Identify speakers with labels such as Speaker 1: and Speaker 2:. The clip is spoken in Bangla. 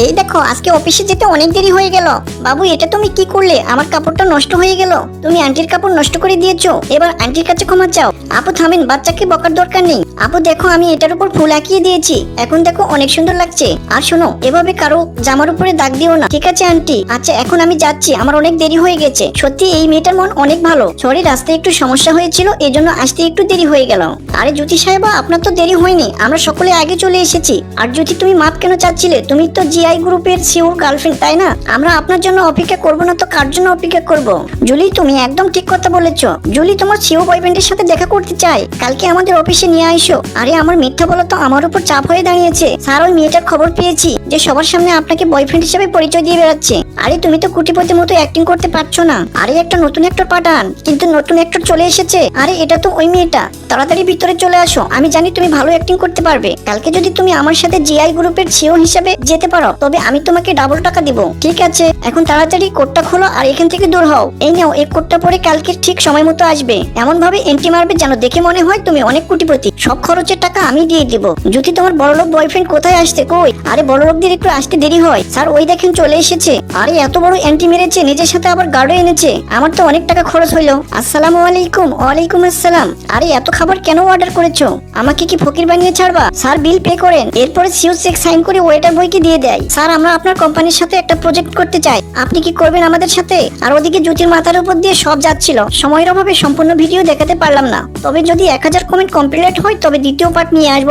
Speaker 1: এই দেখো, আজকে অফিসে যেতে অনেক দেরি হয়ে গেল। বাবু, এটা তুমি কি করলে? আমার কাপড়টা নষ্ট হয়ে গেল। তুমি আন্টির কাপড় নষ্ট করে দিয়েছো, এবার আন্টির কাছে ক্ষমা চাও। আপু থামেন, বাচ্চাকে বকার দরকার নেই। আপু দেখো, আমি এটার উপর ফুল আঁকিয়ে দিয়েছি, এখন দেখো অনেক সুন্দর লাগছে। আর শোনো, এভাবে কারো জামার উপরে দাগ দিও না, ঠিক আছে আন্টি? আচ্ছা, এখন আমি যাচ্ছি, আমার অনেক দেরি হয়ে গেছে। সত্যি এই মেয়েটার মন অনেক ভালো। সরি, রাস্তায় একটু সমস্যা হয়েছিল, এই জন্য আসতে একটু দেরি হয়ে গেল। আরে জ্যোতি সাহেবা, আপনার তো দেরি হয়নি, আমরা সকলে আগে চলে এসেছি। আর জ্যোতি, তুমি মাপ কেন চাচ্ছিলে? তুমি তো জিআই গ্রুপের সিওর গার্লফ্রেন্ড, তাই না? আমরা আপনার জন্য অপেক্ষা করবো না তো কার জন্য অপেক্ষা করব? জুলি, তুমি একদম ঠিক কথা বলেছো। জুলি তোমার সিও বয়ফ্রেন্ডের সাথে দেখা করতে চাই, কালকে আমাদের অফিসে নিয়ে আইসো। আরে আমার মিথ্যা বলা তো আমার উপর চাপ হয়ে দাঁড়িয়েছে। স্যার, ওই মেয়েটার খবর পেয়েছি যে সবার সামনে আপনাকে বয়ফ্রেন্ড হিসেবে পরিচয় দিয়ে বেড়াচ্ছে। আরে তুমি তো কোটিপতির মতো অ্যাক্টিং করতে পারছো না। আরে একটা নতুন অ্যাক্টর পাঠান, কিন্তু নতুন অ্যাক্টর চলে এসেছে। আরে এটা তো ওই মেয়েটা। তাড়াতাড়ি ভিতরে চলে আসো, আমি জানি তুমি ভালো অ্যাক্টিং করতে পারবে। কালকে যদি তুমি আমার সাথে জিআই গ্রুপের সিও হিসেবে যেতে পারো, তবে আমি তোমাকে ডাবল টাকা দিব। ঠিক আছে, এখন তাড়াতাড়ি কোটটা খোলো আর এখান থেকে দূর হও। এই নাও, এই কোটটা পরে কালকে ঠিক সময় মতো আসবে। এমন ভাবে এন্ট্রি মারবে যেন দেখে মনে হয় তুমি অনেক কোটিপতি। সব খরচের টাকা আমি দিয়ে দিব। যদি তোমার বড়লোক বয়ফ্রেন্ড কোথায় আসছে? কই? আরে বড়লোকদের একটু আসতে দেরি হয়। স্যার, ওই দেখেন চলে এসেছে। আরে এত বড় এন্ট্রি মেরেছে, নিজের সাথে আবার গার্ডও এনেছে। আমার তো অনেক টাকা খরচ হইলো। আসসালামু আলাইকুম। ওয়ালাইকুম আসসালাম। আরে এত খাবার কেন অর্ডার করেছো? আমাকে কি ফকির বানিয়ে ছাড়বা? স্যার, বিল পে করেন। এরপরে সিও চেক সাইন করে ওয়েটার বয়কে দিয়ে দেয়। স্যার, আমরা আপনার কোম্পানির সাথে একটা প্রজেক্ট করতে চাই, আপনি কি করবেন আমাদের সাথে? আর ওদিকে জ্যোতির মাথার উপর দিয়ে সব যাচ্ছিল। সময়ের অভাবে সম্পূর্ণ ভিডিও দেখাতে পারলাম না, তবে যদি 1000 কমেন্ট কমপ্লিট হয় তবে দ্বিতীয় পার্ট নিয়ে আসবো।